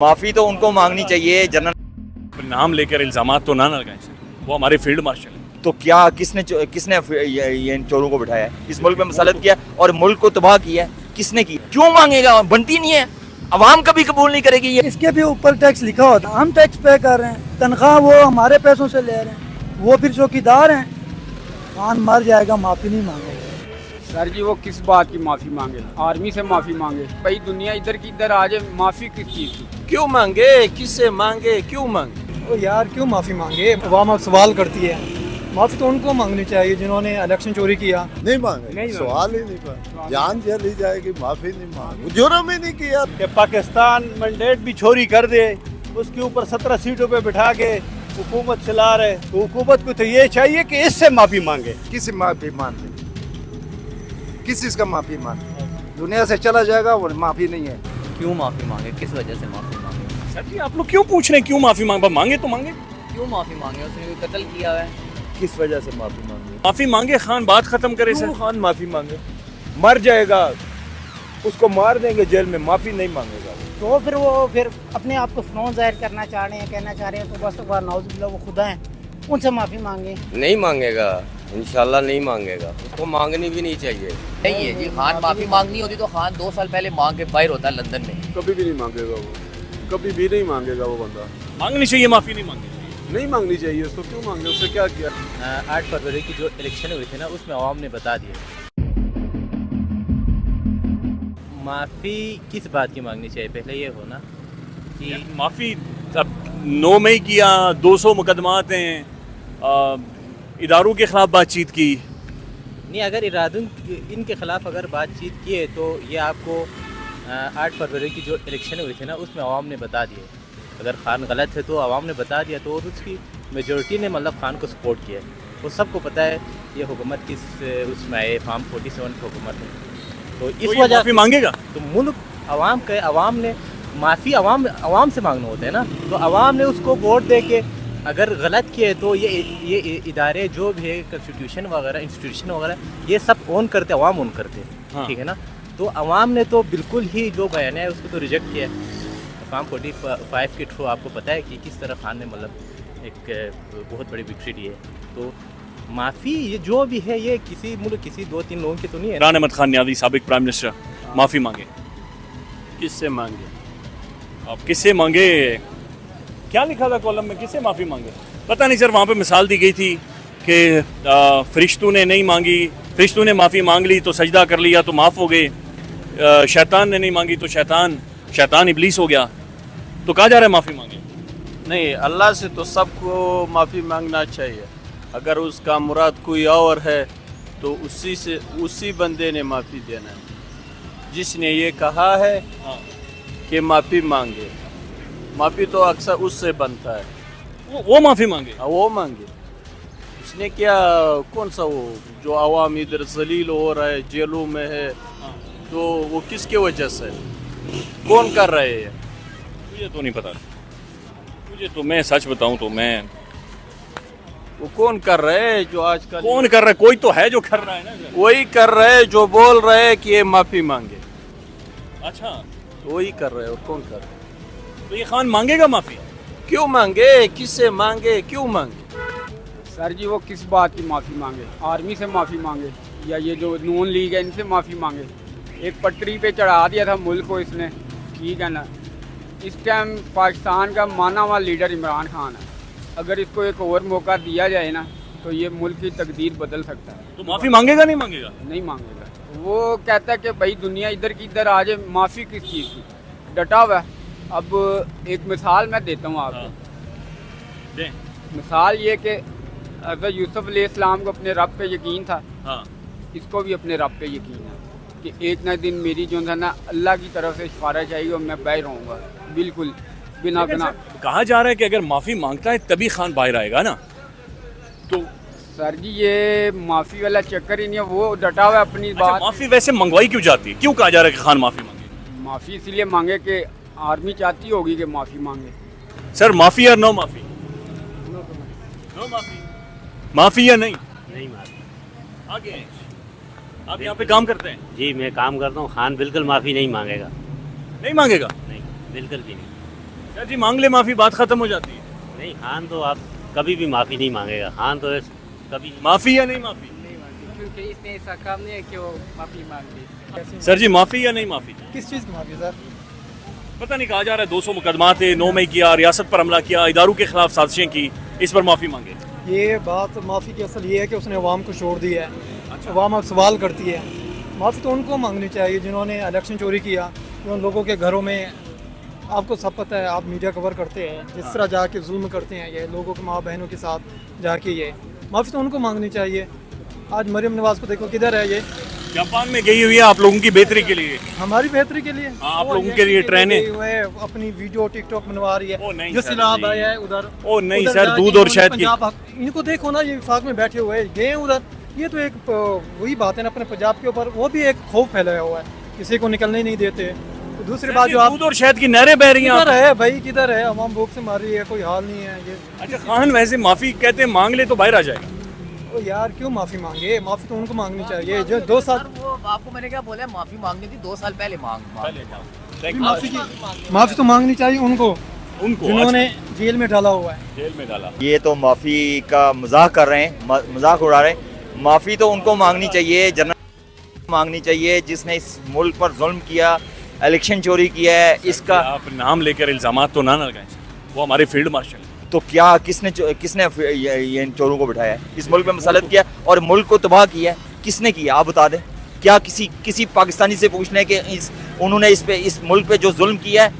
माफ़ी तो उनको मांगनी चाहिए। जनरल नाम लेकर इल्ज़ामात तो ना लगाएं सर, वो हमारे फील्ड मार्शल हैं। तो क्या किसने ये इन चोरों को बिठाया है, इस मुल्क में मसलत किया और मुल्क को तबाह किया है? किसने की? क्यों मांगेगा? बनती नहीं है, अवाम कभी कबूल नहीं करेगी ये। इसके भी ऊपर टैक्स लिखा होता है, हम टैक्स पे कर रहे हैं, तनख्वाह वो हमारे पैसों से ले रहे हैं, वो फिर चौकीदार हैं। खान मर जाएगा, माफ़ी नहीं मांगेगा। सर जी वो किस बात की माफ़ी मांगे? आर्मी से माफ़ी मांगे? भाई दुनिया इधर की इधर आ जाए, माफ़ी किस चीज़ की? क्यों मांगे? किससे मांगे? क्यों मांगे? ओ यार क्यों माफ़ी मांगे? अवाम अब सवाल करती है, माफ़ी तो उनको मांगनी चाहिए जिन्होंने इलेक्शन चोरी किया। नहीं मांगे, सवाल ही नहीं पर जान चली जाएगी, माफी नहीं मांगे, जुर्म ही नहीं किया। कि पाकिस्तान मैंडेट भी चोरी कर दे, उसके ऊपर 17 सीटों पे बिठा के हुकूमत चला रहे, तो हुकूमत को तो ये चाहिए कि इससे माफी मांगे। किसी माफी मांगे, किस चीज का माफी मांगे? दुनिया से चला जाएगा, वो माफी नहीं है। क्यों माफ़ी मांगे, किस वजह से माफ़ी मांगे? सर जी आप लोग क्यों पूछ रहे हैं क्यों माफ़ी मांगे तो मांगे। क्यों माफ़ी मांगे? उसने कोई कत्ल किया है? किस वजह से माफ़ी मांगे? माफ़ी मांगे, खान बात ख़त्म करे सर। खान माफी मांगे? मर जाएगा, उसको मार देंगे जेल में, माफी नहीं मांगेगा। तो फिर वो अपने आप को फ़िरौन ज़ाहिर करना चाह रहे हैं, कहना चाह रहे हैं, तो बस तो नाउज़ुबिल्लाह वो खुदा हैं, उनसे माफ़ी मांगे। नहीं मांगेगा, इंशाल्लाह नहीं मांगेगा, उसको मांगनी भी नहीं चाहिए। नहीं है जी, खान माफ़ी मांगनी होती तो खान 2 साल पहले मांग के बाहर होता लंदन में। कभी भी नहीं मांगेगा वो, कभी भी नहीं मांगेगा वो बंदा। मांगनी चाहिए, माफ़ी नहीं मांगनी चाहिए। नहीं मांगनी चाहिए उसको, क्यों मांगे? उससे क्या किया? 8 फरवरी की जो इलेक्शन हुई थी ना, उसमें आवाम ने बता दिया। माफ़ी किस बात की मांगनी चाहिए? पहले ये हो ना कि माफ़ी अब 9 मई किया, 200 मुकदमात हैं, इदारों के ख़िलाफ़ बातचीत की। नहीं, अगर इरादों इनके ख़िलाफ़ अगर बातचीत किए तो ये आपको 8 फरवरी की जो इलेक्शन हुई थी ना, उसमें आवाम ने बता दिया। अगर खान गलत है तो आवाम ने बता दिया, तो और उसकी मेजॉरिटी ने मतलब खान को सपोर्ट किया। वो सबको पता है ये हुकूमत किस उसमें आए, फार्म 47 की हुकूमत है। तो इस वजह माफ़ी मांगेगा तो मुल्क आवाम ने माफ़ी आवाम से मांगना होता है ना, तो आवाम ने उसको वोट दे के अगर गलत किए तो ये इदारे जो भी है, कॉन्स्टिट्यूशन वगैरह, इंस्टीट्यूशन वगैरह, ये सब ऑन करते, अवाम ऑन करते हैं। हाँ। ठीक है ना, तो अवाम ने तो बिल्कुल ही जो बयान है उसको तो रिजेक्ट किया है। फार्म 45 के थ्रू आपको पता है कि किस तरह खान ने मतलब एक बहुत बड़ी विक्ट्री दी है। तो माफ़ी ये जो भी है, ये किसी मुल्क किसी 2-3 लोगों की तो नहीं है। इमरान अहमद खान नियाज़ी साबिक प्राइम मिनिस्टर माफ़ी मांगे। किससे मांगे? आप किससे मांगे? क्या लिखा था कॉलम में, किससे माफ़ी मांगे? पता नहीं सर, वहाँ पे मिसाल दी गई थी कि फरिश्तों ने नहीं मांगी, फरिश्तों ने माफ़ी मांग ली तो सजदा कर लिया तो माफ़ हो गए, शैतान ने नहीं मांगी तो शैतान इब्लीस हो गया। तो कहा जा रहा है माफ़ी मांगे? नहीं, अल्लाह से तो सबको माफ़ी मांगना चाहिए। अगर उसका मुराद कोई और है तो उसी बंदे ने माफ़ी देना है जिसने ये कहा है कि माफ़ी मांगे। माफ़ी तो अक्सर उससे बनता है। वो माफ़ी मांगे? वो मांगे। उसने क्या, कौन सा वो जो आवाम इधर जलील हो रहा है, जेलों में है, तो वो किसके वजह से, कौन कर रहे हैं? मुझे तो नहीं पता। मुझे तो, मैं सच बताऊं तो मैं, वो कौन कर रहे हैं जो आजकल? कौन कर रहा है? कोई तो है जो कर रहा है ना। वही कर रहे हैं जो बोल रहे हैं कि ये माफ़ी मांगे। अच्छा, तो वही कर रहे हैं, और कौन कर रहे हैं? तो ये खान मांगेगा माफ़ी? क्यों मांगे? किससे मांगे? क्यों मांगे? सर जी वो किस बात की माफ़ी मांगे? आर्मी से माफ़ी मांगे या ये जो नून लीग है इनसे माफ़ी मांगे? एक पटरी पे चढ़ा दिया था मुल्क को इसने, ठीक है ना। इस टाइम पाकिस्तान का माना हुआ लीडर इमरान खान है। अगर इसको एक और मौका दिया जाए ना तो ये मुल्क की तकदीर बदल सकता है। तो माफ़ी मांगेगा नहीं मांगेगा? नहीं मांगेगा। वो कहता है कि भाई दुनिया इधर की इधर आ जाए, माफ़ी किस चीज़ की? डटा हुआ है। अब एक मिसाल मैं देता हूँ आपको। मिसाल ये कि अगर यूसुफ अलैहिस्सलाम को अपने रब पे यकीन था, इसको भी अपने रब पे यकीन है कि एक ना दिन मेरी जो है ना अल्लाह की तरफ से सिफारिश आएगी और मैं बाहर रहूँगा, बिल्कुल बिना कहा जा रहा है कि अगर माफ़ी मांगता है तभी खान बाहर आएगा ना। तो सर जी ये माफ़ी वाला चक्कर ही नहीं है, वो डटा हुआ है अपनी बात। माफ़ी वैसे मंगवाई क्यों जाती है? क्यों कहा जा रहा है कि खान माफ़ी मांगे? माफ़ी इसलिए मांगे कि आर्मी चाहती होगी कि माफ़ी मांगे। सर माफ़ी या नो माफ़ी? नो माफ़ी। माफ़ी या नहीं? नहीं माफ़ी। आगे आप यहाँ पे काम करते हैं? जी मैं काम करता हूँ। खान बिल्कुल माफ़ी नहीं मांगेगा। नहीं मांगेगा? नहीं, बिल्कुल भी नहीं। जी मांग ले माफ़ी, बात ख़त्म हो जाती है। नहीं, खान तो आप कभी भी माफ़ी नहीं मांगेगा। खान तो कभी माफ़ी या नहीं माफ़ी? क्योंकि इसने ऐसा काम नहीं है कि वो माफ़ी मांग ली। सर जी माफ़ी या नहीं माफ़ी? किस चीज़ की माफ़ी सर? पता नहीं, कहा जा रहा है 200 मुकदमा थे, 9 मई किया, रियासत पर हमला किया, इदारों के खिलाफ साजिशें की, इस पर माफ़ी मांगे। ये बात माफ़ी की असल ये है कि उसने अवाम को छोड़ दिया है। अवाम अब सवाल करती है। माफ़ी तो उनको मांगनी चाहिए जिन्होंने इलेक्शन चोरी किया, जो लोगों के घरों में, आपको सब पता है, आप मीडिया कवर करते हैं, जिस तरह जाके जुल्म करते हैं ये लोगों के माँ बहनों के साथ जाके, ये माफ़ी तो उनको मांगनी चाहिए। आज मरियम नवाज़ को देखो किधर है, ये जापान में गई हुई है आप लोगों की बेहतरी के लिए, हमारी बेहतरी के लिए। हाँ, आप लोगों के लिए ट्रेनें अपनी वीडियो टिकटॉक बनवा रही ओ है, नहीं जो सर सैलाब जी। आया है उधर। ओ नहीं उधर सर, जाके दूध और इन्होंने शहद की पंजाब, इनको देखो ना, ये विफाक में बैठे हुए हैं, गए उधर। ये तो एक वही बात है ना अपने पंजाब के ऊपर, वो भी एक खौफ फैलाया हुआ है, किसी को निकलने ही नहीं देते। तो दूसरी बात जो आप, दूध और शहद की नहरें बह रही हैं किधर आप। है भाई, किधर है? अवाम भूख से मार रही है, कोई हाल नहीं है ये। अच्छा खान, वैसे माफ़ी कहते हैं मांग ले तो बाहर आ जाएगा। ओ यार क्यों माफ़ी मांगे? माफ़ी तो उनको मांगनी चाहिए जो 2 साल। वो आपको मैंने क्या बोला है, माफ़ी मांगनी थी 2 साल पहले माफ़ी तो मांगनी चाहिए उनको उनको जिन्होंने जेल में डाला हुआ है। जेल में डाला। ये तो माफ़ी का मजाक कर रहे हैं, मजाक उड़ा रहे हैं। माफ़ी तो उनको मांगनी चाहिए, जनरल मांगनी चाहिए जिसने इस मुल्क पर जुल्म किया, इलेक्शन चोरी किया है। इसका आप नाम लेकर इल्ज़ामात तो ना लगाएं, वो हमारे फील्ड मार्शल। तो क्या किसने ये इन चोरों को बिठाया है, इस मुल्क में मसलत किया और मुल्क को तबाह किया है? किसने किया आप बता दें। क्या किसी पाकिस्तानी से पूछ लें कि उन्होंने इस मुल्क पे जो जुल्म किया है?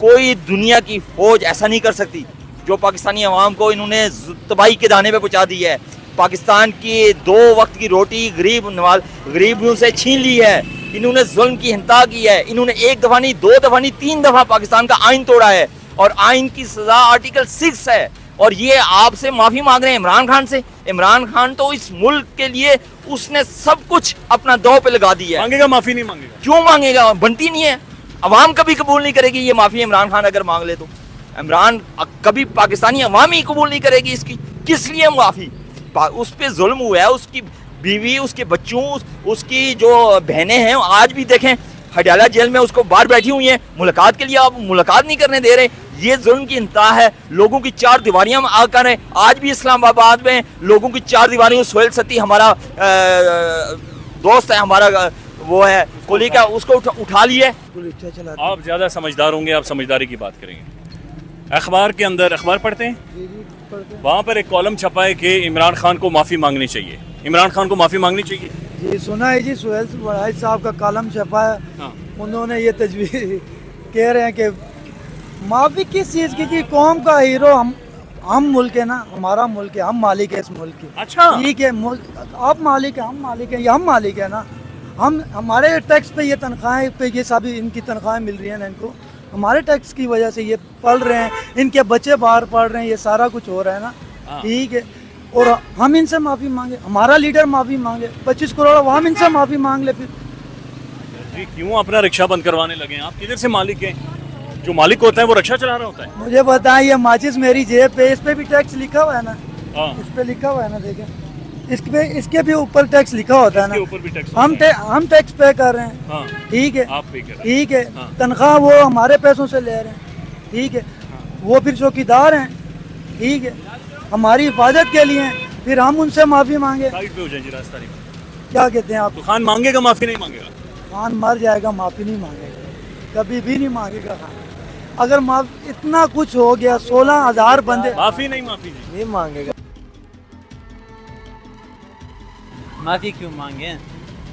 कोई दुनिया की फौज ऐसा नहीं कर सकती जो पाकिस्तानी अवाम को इन्होंने तबाही के दाने पे पहुंचा दी है। पाकिस्तान की 2 वक्त की रोटी गरीबों से छीन ली है। इन्होंने जुल्म की इंतहा की है। इन्होंने 1 दफ़ा नहीं, 2 दफ़ा नहीं, 3 दफ़ा पाकिस्तान का आइन तोड़ा है और आइन की सजा आर्टिकल 6 है। और ये आपसे माफ़ी मांग रहे हैं इमरान खान से। इमरान खान तो इस मुल्क के लिए उसने सब कुछ अपना दांव पे लगा दिया है। मांगेगा माफ़ी नहीं मांगेगा? क्यों मांगेगा? बनती नहीं है। अवाम कभी कबूल नहीं करेगी ये माफ़ी। इमरान खान अगर मांग ले तो इमरान कभी पाकिस्तानी अवाम ही कबूल नहीं करेगी इसकी। किस लिए माफ़ी? उस पर जुल्म हुआ है, उसकी बीवी, उसके बच्चों, उसकी जो बहनें हैं आज भी देखें हडियाला जेल में उसको बाहर बैठी हुई हैं मुलाकात के लिए। आप मुलाकात नहीं करने दे रहे। ये जुल्म की इंतहा है। लोगों की 4 दीवारियां आकर है। आज भी इस्लामाबाद में लोगों की 4 दीवारियों, सोहेल सती हमारा दोस्त है, हमारा वो है कोली का, उसको उठा लिए। आप ज़्यादा समझदार होंगे, आप समझदारी की बात करेंगे। अखबार के अंदर, अखबार पढ़ते हैं, वहाँ पर एक कॉलम छपा है कि इमरान खान को माफ़ी मांगनी चाहिए। इमरान खान को माफ़ी मांगनी चाहिए? जी सुना है जी, सोहेल वड़ाई साहब का कॉलम छपा है। हाँ। उन्होंने ये तजवीज़ कह रहे हैं कि माफ़ी किस चीज़ की? कौम का हीरो हम मुल्क है ना, हमारा मुल्क है, हम मालिक है इस मुल्क के। अच्छा ठीक है, आप मालिक है, हम मालिक है, ये हम मालिक है ना। हमारे टैक्स पे ये तनख्वाहें पे ये सभी इनकी तनख्वाहें मिल रही हैं ना इनको, हमारे टैक्स की वजह से ये पढ़ रहे हैं, इनके बच्चे बाहर पढ़ रहे हैं, ये सारा कुछ हो रहा है ना। ठीक है, और हम इनसे माफ़ी मांगे, हमारा लीडर माफ़ी मांगे, 25 करोड़ हम इनसे माफ़ी मांग ले। फिर जी क्यों अपना रिक्शा बंद करवाने लगे? आप किधर से मालिक हैं? जो मालिक होता है वो रिक्शा चला रहा होता है। मुझे बताएं, ये माचिस मेरी जेब पे, इस पे भी टैक्स लिखा हुआ है ना। हाँ। इस पे लिखा हुआ है ना, देखें, इसके भी ऊपर टैक्स लिखा होता है ना। ऊपर भी टैक्स हम टैक्स पे कर रहे हैं। हाँ। ठीक है, आप पे कर रहे हैं। ठीक है। हाँ। तनख्वाह वो हमारे पैसों से ले रहे हैं। ठीक है। हाँ। वो फिर चौकीदार हैं। ठीक है, हमारी हिफाजत के लिए हैं, फिर हम उनसे माफ़ी मांगे। साइड पे हो जाए जी, रास्ता नहीं। क्या कहते हैं आप? तो खान मांगेगा माफ़ी नहीं मांगेगा? खान मर जाएगा, माफ़ी नहीं मांगेगा, कभी भी नहीं मांगेगा खान। अगर इतना कुछ हो गया, 16,000 बंदे, माफ़ी नहीं, माफ़ी नहीं मांगेगा। माफ़ी क्यों मांगे?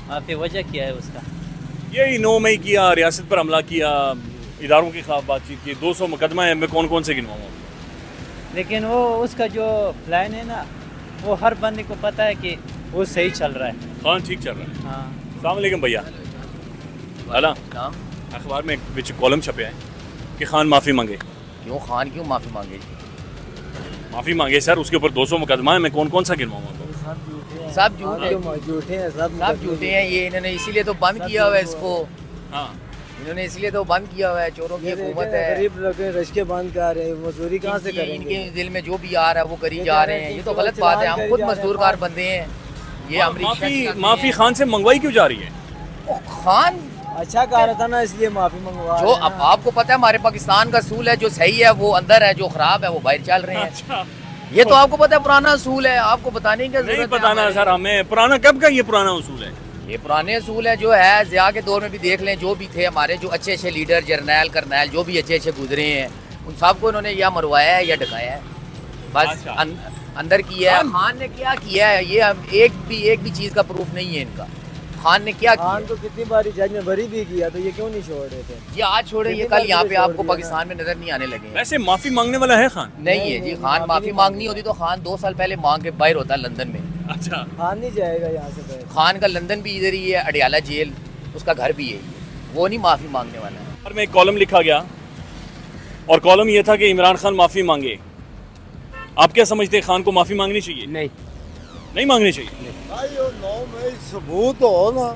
माफ़ी वजह क्या है उसका? यही 9 मई किया, रियासत पर हमला किया, इदारों के खिलाफ बातचीत की, 200 मुकदमा है। मैं कौन कौन से गिनवाऊँ? लेकिन वो उसका जो प्लान है ना, वो हर बंदे को पता है कि वो सही चल रहा है। खान ठीक चल रहा है। हाँ। अस्सलाम वालेकुम भैया। हाला अखबार में एक कॉलम छपे हैं कि खान माफ़ी मांगे। क्यों खान क्यों माफ़ी मांगे? माफ़ी मांगे सर, उसके ऊपर 200 मुकदमा है। मैं कौन कौन सा गिनवाऊँ? सब झूठे हैं, सब झूठे हैं। ये इन्होंने इसीलिए तो बंद किया हुआ है इसको। हाँ, इन्होंने इसलिए तो बंद किया हुआ है। चोरों की हुकूमत है, गरीब लोग रिश्ते बंद कर रहे हैं, मजदूरी कहाँ से करेंगे? इनके दिल में जो भी आ रहा है वो करी जा रहे हैं। ये तो गलत बात है। हम खुद मजदूरकार बंदे हैं। ये माफ़ी खान से मंगवाई क्यों जा रही है? खान अच्छा कह रहा था ना, इसलिए माफी मंगवा जो अब आपको पता है हमारे पाकिस्तान का असूल है, जो सही है वो अंदर है, जो खराब है वो बाहर चल रहे हैं। अच्छा, ये तो आपको पता है पुराना असूल है, आपको बताने की नहीं जरूरत बताना है सर हमें। पुराना कब का ये पुराना उसूल है? ये पुराने असूल है जो है, ज़िया के दौर में भी देख लें, जो भी थे हमारे जो अच्छे अच्छे लीडर, जर्नैल करनैल जो भी अच्छे अच्छे गुजरे हैं, उन सबको इन्होंने या मरवाया है या ढकाया है, बस अच्छा। अंदर किया है। खान ने क्या किया है ये एक भी चीज़ का प्रूफ नहीं है इनका। खान ने क्या किया? तो कितनी बारी जज ने बरी भी किया, तो ये क्यों नहीं छोड़ रहे थे? ये आज छोड़े, ये कल यहाँ पे आपको पाकिस्तान में नजर नहीं आने लगे हैं। वैसे माफी मांगने वाला है खान? नहीं है जी, खान माफी मांगनी होती तो खान 2 साल पहले मांग के बाहर होता लंदन में। अच्छा, खान नहीं जाएगा यहाँ से बाहर। खान का लंदन भी इधर ही है, अडियाला जेल उसका घर भी है, वो नहीं माफी मांगने वाला है। और में एक कॉलम लिखा गया और कॉलम ये था कि इमरान खान माफी मांगे। आप क्या समझते हैं, खान को माफी मांगनी चाहिए? नहीं मांगनी चाहिए। सबूत हो ना,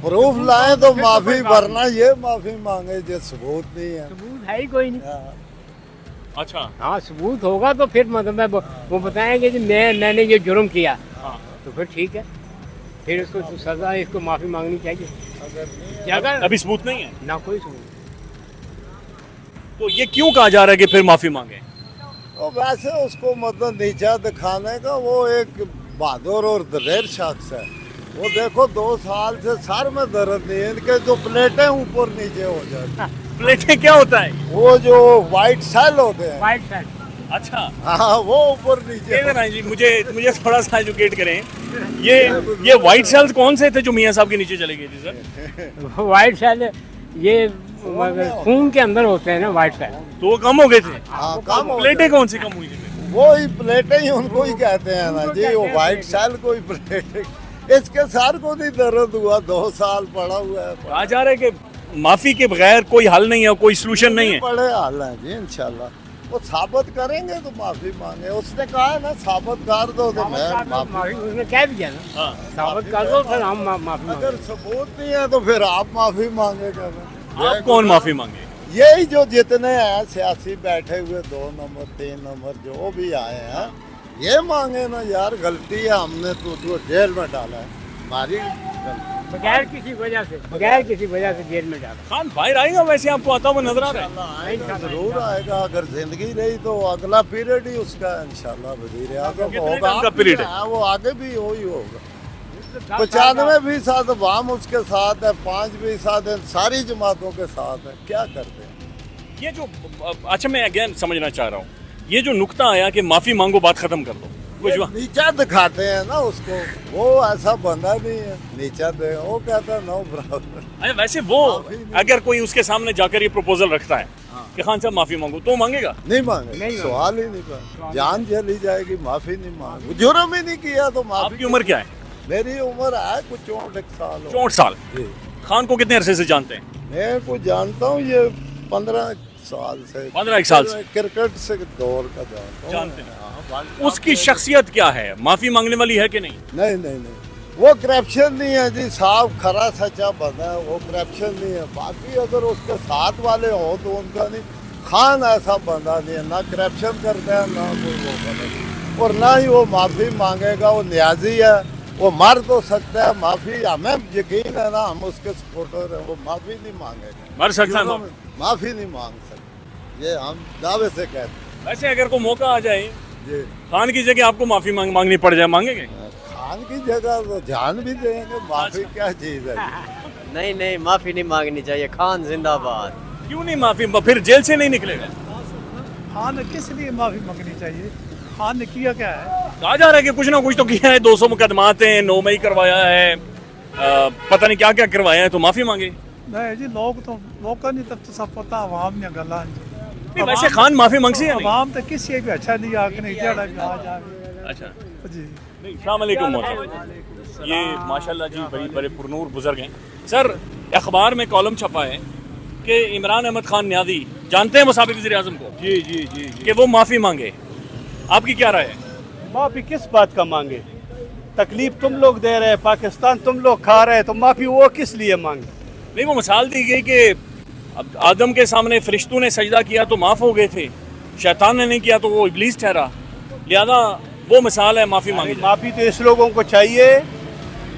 प्रूफ लाए तो माफी, वरना ये माफी मांगे जो सबूत नहीं है। सबूत है ही कोई नहीं। अच्छा, हाँ सबूत होगा तो फिर मतलब वो बताएंगे कि मैंने ये जुर्म किया, तो फिर ठीक है, फिर उसको सजा, इसको माफी मांगनी चाहिए। अगर अभी सबूत नहीं है ना कोई सबूत, तो ये क्यों कहा जा रहा है कि फिर माफी मांगे? तो वैसे उसको मतलब नीचा दिखाने का, वो एक बहादुर और दलेर शख्स है। वो देखो 2 साल से सर में दर्द नहीं है, इनके जो प्लेटें ऊपर नीचे हो जाती। प्लेटें क्या होता है? वो जो व्हाइट सेल होते हैं। White shirt. अच्छा, हाँ, वो ऊपर नीचे। जी मुझे थोड़ा सा एजुकेट करें। ये व्हाइट सेल्स कौन से थे जो मियां साहब के नीचे चले गए थे सर? वाइट शर्ट ये खून के अंदर होते हैं ना वाइट शर्ट, तो वो कम हो गए थे। हाँ, कम हो प्लेटें कौन सी कम हुई थी? वो ही प्लेटें ही उनको ही कहते हैं ना जी, वो व्हाइट सेल को ही प्लेट। इसके सर को नहीं दर्द हुआ, 2 साल पड़ा हुआ है। कहा जा रहा है कि माफी के बगैर कोई हल नहीं है, कोई सोल्यूशन नहीं है। बड़े हाल है जी, इंशाल्लाह वो साबित करेंगे तो माफी मांगे। उसने कहा है ना साबित कर दो तो मैं माफी। उसने कह दिया ना, साबित कर दो फिर हम माफी। अगर सबूत नहीं है तो फिर आप माफी मांगे। आप कौन माफी मांगे? यही जो जितने हैं सियासी बैठे हुए, 2 नंबर 3 नंबर जो भी आए हैं, ये मांगे ना यार, गलती है, हमने तो जेल में डाला है, हमारी गलती। बगैर किसी वजह से जेल में डाला। खान बाहर आएगा, वैसे आपको आता हुआ नजर आ रहा है? आएगा, जरूर आएगा। अगर जिंदगी रही तो अगला पीरियड ही उसका इंशाल्लाह वज़ीर आज़म होगा। का पीरियड है वो आगे भी वही होगा। 95% अवाम उसके साथ है, 5% सारी जमातों के साथ है। क्या करते हैं ये जो, अच्छा मैं अगेन समझना चाह रहा हूँ, ये जो नुक्ता आया कि माफी मांगो बात खत्म कर दो, नीचा दिखाते हैं ना उसको, वो ऐसा बंदा नहीं है नीचा दे, वो कहता है नो बराबर। अरे वैसे वो अगर कोई उसके सामने जाकर ये प्रपोजल रखता है कि खान साहब माफी मांगो, तो मांगेगा? नहीं मांगे, सवाल ही नहीं कर, जान चली जाएगी, माफी नहीं मांगे। जुर्म ही नहीं किया तो माफी। आपकी उम्र क्या है? मेरी उम्र है कुछ 64 साल। 64 साल। खान को कितने अरसे से जानते हैं? मैं को जानता हूँ, ये 15 साल से। 15 साल से क्रिकेट से दौर का जानते हैं। उसकी शख्सियत क्या है, माफी मांगने वाली है कि नहीं? नहीं, वो करप्शन नहीं है जी साहब, खरा सच्चा बंदा है, वो करप्शन नहीं है। बाकी अगर उसके साथ वाले हो तो उनका नहीं। खान ऐसा बंदा नहीं है, ना करप्शन करता है, ना कोई वो बंदा, और ना ही वो माफी मांगेगा। वो न्याजी है, वो मर तो सकता है, माफी हमें यकीन है ना, हम उसके सपोर्टर हैं, वो माफी नहीं मांगेगा। मर सकता है, माफी नहीं मांग सकते, ये हम दावे से कहते हैं। वैसे अगर कोई मौका आ जाए खान की जगह आपको माफी मांगनी पड़ जाए, मांगेंगे? खान की जगह तो जान भी देंगे, माफी क्या चीज है? नहीं माफी नहीं मांगनी चाहिए, खान जिंदाबाद। क्यों नहीं माफी, फिर जेल से नहीं निकलेगा? खान ने किस लिए माफी मांगनी चाहिए? खान ने किया क्या है? कहा जा रहा है कि कुछ ना कुछ तो किया है, 200 मुकदमात हैं, 9 मई करवाया है, पता नहीं क्या क्या करवाया है, तो माफी मांगे। नहीं जी, लोग नहीं, तब तो सब पता आवाम ने गला। वैसे खान माफी मांगसी है? आवाम तो किसी भी अच्छा नहीं आके नहीं जड़ा आ जा। अच्छा जी, अस्सलाम वालेकुम। ये माशाल्लाह जी बड़े पुरनूर बुजुर्ग हैं। सर, अखबार में कॉलम छपा है कि इमरान अहमद खान न्यादी, जानते हैं वो साबिक वज़ीर आज़म को? जी, कि वो माफ़ी मांगे, आपकी क्या राय है? माफी किस बात का मांगे? तकलीफ तुम लोग दे रहे हैं, पाकिस्तान तुम लोग खा रहे हैं, तो माफी वो किस लिए मांगे? नहीं, वो मिसाल दी गई कि आदम के सामने फरिश्तों ने सजदा किया तो माफ़ हो गए थे, शैतान ने नहीं किया तो वो इब्लीस ठहरा, लिहाजा वो मिसाल है माफ़ी मांगी। माफी तो इस लोगों को चाहिए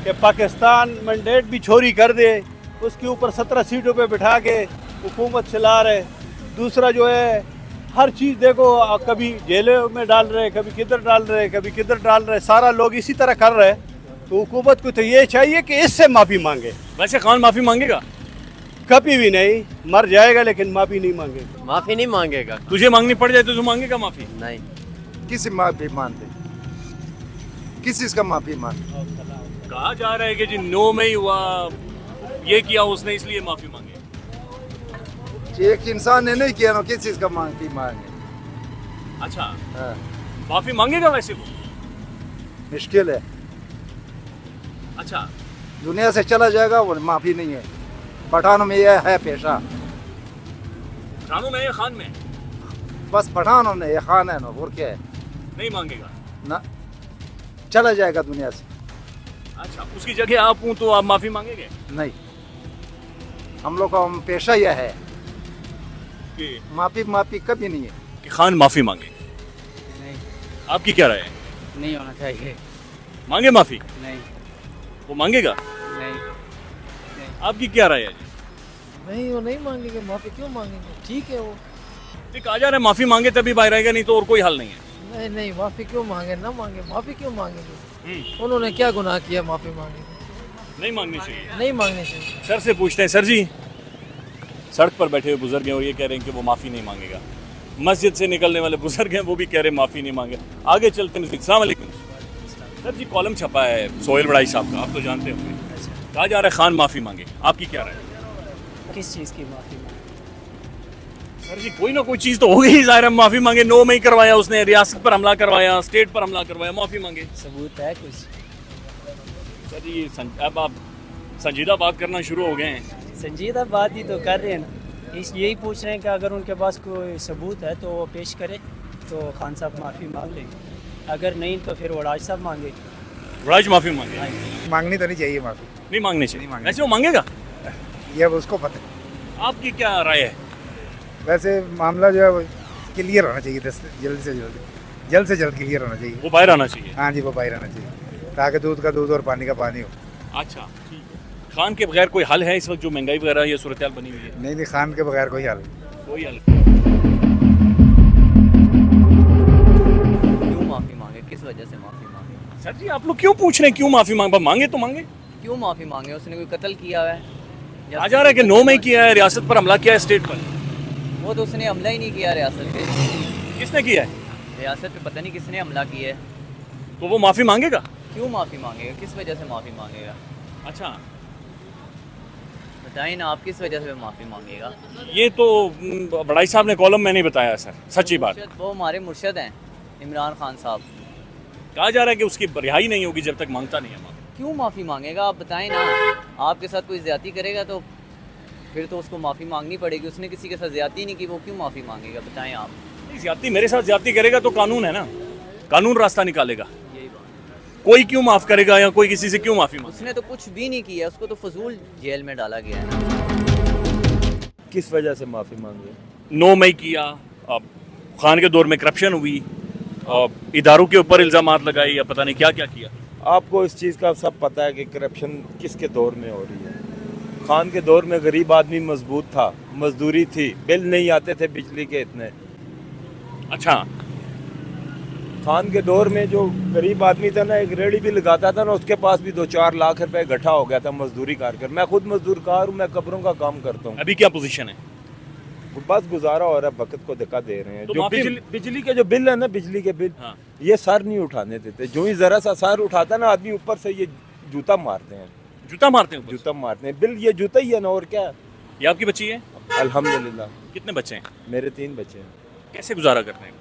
कि पाकिस्तान मैंडेट भी छोरी कर दे, उसके ऊपर 17 सीटों पे बिठा के हुकूमत चला रहे। दूसरा जो है हर चीज़ देखो, कभी जेलों में डाल रहे, कभी किधर डाल रहे, कभी किधर डाल रहे, सारा लोग इसी तरह कर रहे। तो हुकूमत को तो ये चाहिए कि इससे माफ़ी मांगे। वैसे खान माफी मांगेगा? कभी भी नहीं, मर जाएगा लेकिन माफ़ी नहीं मांगेगा। माफी नहीं मांगेगा। तुझे मांगनी पड़ जाए तो तू मांगेगा माफी? नहीं। किसी माफी मांगते, किस चीज का माफी मांगे? कहा जा रहा है कि जी 9 मई हुआ, ये किया उसने इसलिए माफी मांगी। एक इंसान ने नहीं किया ना, किस चीज का माफी मांगे? अच्छा, हाँ, माफी मांगेगा वैसे वो? मुश्किल है। अच्छा, दुनिया से चला जाएगा वो, माफी नहीं है। पठानों में यह है पेशा, खानों में या खान में? बस पठानों ने ये खान है ना, और क्या है? नहीं मांगेगा ना, चला जाएगा दुनिया से। अच्छा, उसकी जगह आप हूँ तो आप माफी मांगेंगे? नहीं, हम लोग का पेशा यह है कि माफी कभी नहीं है। कि खान माफी मांगे? नहीं, आपकी क्या राय है? नहीं होना चाहिए। मांगे माफी? नहीं, वो मांगेगा? नहीं, आपकी क्या राय है? नहीं, वो नहीं मांगेंगे माफ़ी, क्यों मांगेंगे? ठीक है वो। ठीक, आ जा रहा है माफी मांगे तभी बाहर आएगा, नहीं तो और कोई हल नहीं है। नहीं नहीं, माफ़ी क्यों मांगे? ना मांगे, माफ़ी क्यों मांगेंगे? उन्होंने क्या गुनाह किया माफ़ी मांगेंगे? नहीं मांगनी चाहिए। नहीं मांगनी चाहिए। सर से पूछते हैं। सर जी, सड़क पर बैठे हुए बुजुर्ग हैं और ये कह रहे हैं कि वो माफ़ी नहीं मांगेगा। मस्जिद से निकलने वाले बुजुर्ग हैं, वो भी कह रहे हैं माफ़ी नहीं मांगे। आगे चलते हैं। अस्सलाम वालेकुम सर जी, कॉलम छपा है सोहेल बड़ाई साहब का, आप तो जानते होंगे। कहा जा रहा है खान माफ़ी मांगे, आपकी क्या राय है? किस चीज़ की माफ़ी मांगे? सर जी, कोई ना कोई चीज़ तो हो गई, ज़ाहिर है माफ़ी मांगे। 9 मई करवाया उसने, रियासत पर हमला करवाया, स्टेट पर हमला करवाया, माफ़ी मांगे। सबूत है कुछ? सर जी, अब आप संजीदा बात करना शुरू हो गए हैं। संजीदा बात ही तो कर रहे हैं ना। यही पूछ रहे हैं कि अगर उनके पास कोई सबूत है तो वो पेश करे, तो खान साहब माफ़ी मांग लेंगे। अगर नहीं तो फिर वड़ाज साहब मांगे। वड़ाज माफ़ी मांगे? मांगनी तो नहीं चाहिए माफी, नहीं मांगनी चाहिए। वैसे वो मांगेगा? ये उसको पता है। आपकी क्या राय है? वैसे मामला जो है क्लियर होना चाहिए, जल्द से जल्द क्लियर होना चाहिए। वो बाहर आना चाहिए। हाँ जी, वो बाहर आना चाहिए, ताकि दूध का दूध और पानी का पानी हो। अच्छा, ठीक है। खान के बगैर कोई हल है इस वक्त जो महंगाई वगैरह ये सूरत हाल बनी हुई है? नहीं, खान के बगैर कोई हल कोई हल। क्यों माफ़ी मांगे? किस वजह से माफ़ी मांगे? सर जी, आप लोग क्यों पूछ रहे हैं क्यों माफ़ी मांगे? मांगे तो मांगे। क्यों माफ़ी मांगे? उसने कोई कत्ल किया है? आ जा रहा है कि 9 मई किया है, रियासत पर हमला किया है, स्टेट पर। वो तो उसने हमला ही नहीं किया रियासत पे। किसने किया है? रियासत पे पता नहीं किसने हमला किया है। तो वो माफ़ी मांगेगा? क्यों माफ़ी मांगेगा? किस वजह से माफ़ी मांगेगा? अच्छा, बताइए ना आप, किस वजह से माफ़ी मांगेगा? ये तो बड़ाई साहब ने कॉलम में नहीं बताया सर, सच्ची बात। वो हमारे मुर्शद हैं इमरान खान साहब। कहा जा रहा है कि उसकी रिहाई नहीं होगी जब तक मांगता नहीं है माफ़ी। क्यों माफ़ी मांगेगा? आप बताएं ना। आपके साथ कोई ज़्यादती करेगा तो फिर तो उसको माफ़ी मांगनी पड़ेगी। उसने किसी के साथ ज़्यादती नहीं की, वो क्यों माफ़ी मांगेगा? बताएं आप। ज्यादती मेरे साथ ज्यादती करेगा तो कानून है ना, कानून रास्ता निकालेगा। यही बात। कोई क्यों माफ़ करेगा या कोई किसी से क्यों माफ़ी मांगे? उसने तो कुछ भी नहीं किया, उसको तो फजूल जेल में डाला गया है ना। किस वजह से माफ़ी मांगे? 9 मई किया, अब खान के दौर में करप्शन हुई और इदारों के ऊपर इल्ज़ामात लगाए या पता नहीं क्या क्या किया। आपको इस चीज़ का सब पता है कि करप्शन किसके दौर में हो रही है। खान के दौर में गरीब आदमी मजबूत था, मजदूरी थी, बिल नहीं आते थे बिजली के इतने। अच्छा, खान के दौर में जो गरीब आदमी था ना, एक रेडी भी लगाता था ना, उसके पास भी 2-4 लाख रुपए इकट्ठा हो गया था मजदूरी कर। मैं खुद मजदूर कार हूँ, मैं कब्रों का काम करता हूँ। अभी क्या पोजीशन है? बस गुजारा हो रहा है, वक्त को धक्का दे रहे हैं। तो जो बिजली के जो बिल है ना, बिजली के बिल, हाँ। ये सर नहीं उठाने देते। जो ही जरा सा सर उठाता है ना आदमी, ऊपर से ये जूता मारते हैं। जूता मारते हैं? जूता मारते हैं, बिल ये जूता ही है ना, और क्या है। ये आपकी बच्ची है? अल्हम्दुलिल्लाह। कितने बच्चे हैं? मेरे 3 बच्चे हैं। कैसे गुजारा करते हैं?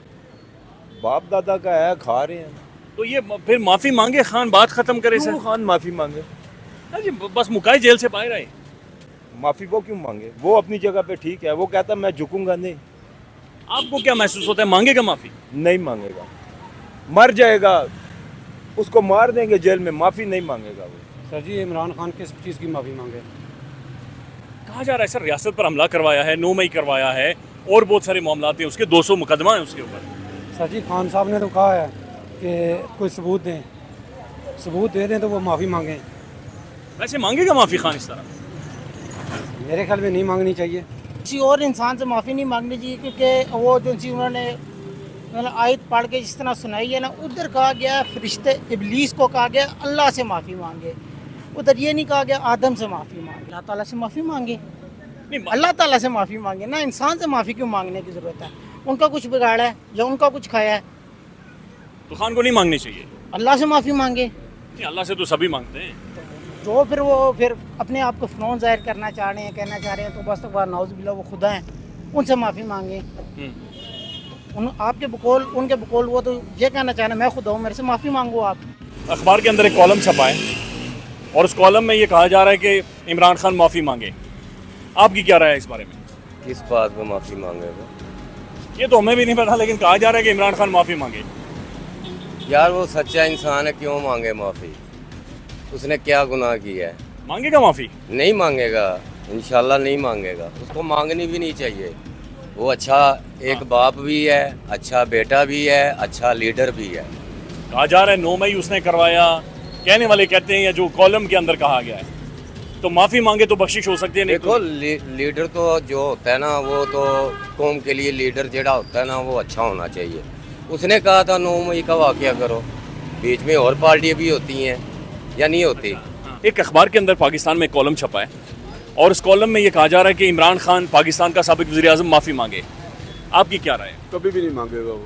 बाप दादा का है, खा रहे हैं। तो ये फिर माफ़ी मांगे खान, बात ख़त्म करे सर। क्यों खान माफ़ी मांगे? जी बस मुकाई जेल से बाहर आए। माफ़ी वो क्यों मांगे? वो अपनी जगह पे ठीक है, वो कहता मैं झुकूंगा नहीं। आपको क्या महसूस होता है, मांगेगा माफ़ी? नहीं मांगेगा, मर जाएगा, उसको मार देंगे जेल में, माफ़ी नहीं मांगेगा वो। सर जी, इमरान खान किस चीज़ की माफ़ी मांगे? कहा जा रहा है सर रियासत पर हमला करवाया है, 9 मई करवाया है और बहुत सारे मामला हैं उसके, 200 मुकदमा है उसके ऊपर। सर जी, खान साहब ने तो कहा है कि कोई सबूत दें, सबूत दे दें तो वो माफ़ी मांगें। वैसे मांगेगा माफ़ी खान इस तरह? मेरे ख्याल में नहीं मांगनी चाहिए। किसी और इंसान से माफ़ी नहीं मांगनी चाहिए, क्योंकि वो जो सी उन्होंने मतलब आयत पढ़ के जिस तरह सुनाई है ना, उधर कहा गया फरिश्ते इब्लीस को कहा गया अल्लाह से माफ़ी मांगे, उधर ये नहीं कहा गया आदम से माफ़ी मांगे। अल्लाह ताला से माफ़ी मांगे, अल्लाह ताला से माफ़ी मांगे ना, इंसान से माफ़ी क्यों मांगने की ज़रूरत है? उनका कुछ बिगाड़ा है या उनका कुछ खाया है तो खान को नहीं मांगनी चाहिए। अल्लाह से माफ़ी मांगे। नहीं, अल्लाह से तो सभी मांगते हैं। जो फिर वो फिर अपने आप को फ़नौन ज़ाहिर करना चाह रहे हैं, कहना चाह रहे हैं, तो बस तक नाउज़ बिल्लाह वो खुदा हैं, उनसे माफ़ी मांगे। आपके बकौल उनके बकौल वो तो ये कहना चाह रहे हैं मैं खुदा हूँ, मेरे से माफ़ी मांगो आप। अखबार के अंदर एक कॉलम छपा है और उस कॉलम में ये कहा जा रहा है कि इमरान खान माफ़ी मांगे। आपकी क्या राय है इस बारे में? किस बात पे माफ़ी मांगेगा? ये तो हमें भी नहीं पता, लेकिन कहा जा रहा है कि इमरान खान माफ़ी मांगे। यार वो सच्चा इंसान है, क्यों मांगे माफ़ी? उसने क्या गुनाह किया है? मांगेगा माफ़ी? नहीं मांगेगा, इंशाल्लाह नहीं मांगेगा। उसको मांगनी भी नहीं चाहिए। वो अच्छा एक बाप भी है, अच्छा बेटा भी है, अच्छा लीडर भी है। कहा जा रहा है 9 मई उसने करवाया, कहने वाले कहते हैं या जो कॉलम के अंदर कहा गया है, तो माफ़ी मांगे तो बख्शिश हो सकती है। नहीं देखो लीडर तो जो होता है ना, वो तो कौम के लिए लीडर जेड़ा होता है ना, वो अच्छा होना चाहिए। उसने कहा था 9 मई का वाक़या करो, बीच में और पार्टियाँ भी होती हैं या नहीं होती। एक अखबार के अंदर पाकिस्तान में एक कॉलम छपा है और उस कॉलम में ये कहा जा रहा है कि इमरान खान पाकिस्तान का साबिक वज़ीर-ए-आज़म माफ़ी मांगे। आपकी क्या राय है? कभी भी नहीं मांगेगा वो,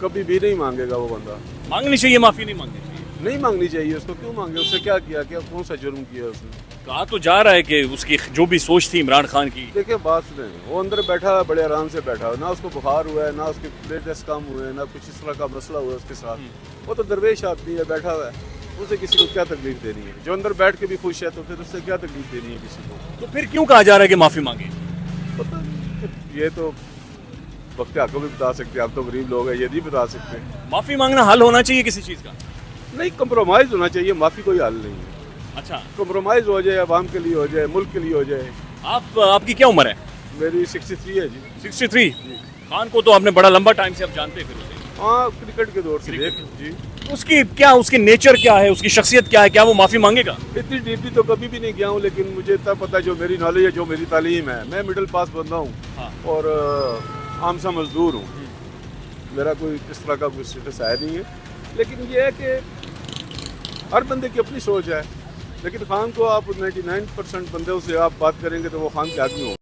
कभी भी नहीं मांगेगा वो बंदा। मांगनी चाहिए माफ़ी, नहीं मांगनी चाहिए? नहीं मांगनी चाहिए उसको। क्यों मांगे? उससे क्या किया? क्या कौन सा जुर्म किया उसने? कहा तो जा रहा है कि उसकी जो भी सोच थी इमरान खान की। देखिए बात सुने, वो अंदर बैठा है, बड़े आराम से बैठा है, ना उसको बुखार हुआ है, ना उसके ब्लड टेस्ट कम हुए हैं, ना कुछ इस तरह का मसला हुआ है उसके साथ। वो तो दरवेश आदमी है, बैठा हुआ है, उसे किसी को क्या तकलीफ देनी है? जो अंदर बैठ के भी खुश है तो फिर उससे क्या तकलीफ देनी है किसी को? तो फिर क्यों कहा जा रहा है कि माफ़ी मांगे? पता नहीं, ये तो वक्त आपको भी बता सकते हैं, आप तो गरीब लोग हैं, ये नहीं बता सकते। माफ़ी मांगना हल होना चाहिए किसी चीज़ का? नहीं, कंप्रोमाइज़ होना चाहिए, माफ़ी कोई हल नहीं है। अच्छा, कंप्रोमाइज़ हो जाए, आवाम के लिए हो जाए, मुल्क के लिए हो जाए। आपकी क्या उम्र है? मेरी 63 है जी। 63? खान को तो आपने बड़ा लंबा टाइम से आप जानते हैं फिर उसे? हाँ, क्रिकेट के दौर से देख जी। उसकी नेचर क्या है, उसकी शख्सियत क्या है, क्या वो माफ़ी मांगेगा? इतनी डीपली तो कभी भी नहीं गया हूँ, लेकिन मुझे इतना पता है, जो मेरी नॉलेज है, जो मेरी तालीम है, मैं मिडिल पास बंदा हूँ। हाँ। और आम सा मजदूर हूँ। मेरा कोई इस तरह का कोई स्टेटस है नहीं है, लेकिन ये है कि हर बंदे की अपनी सोच है। लेकिन खान को आप 99% बंदे से आप बात करेंगे तो वो खान के आदमी हो।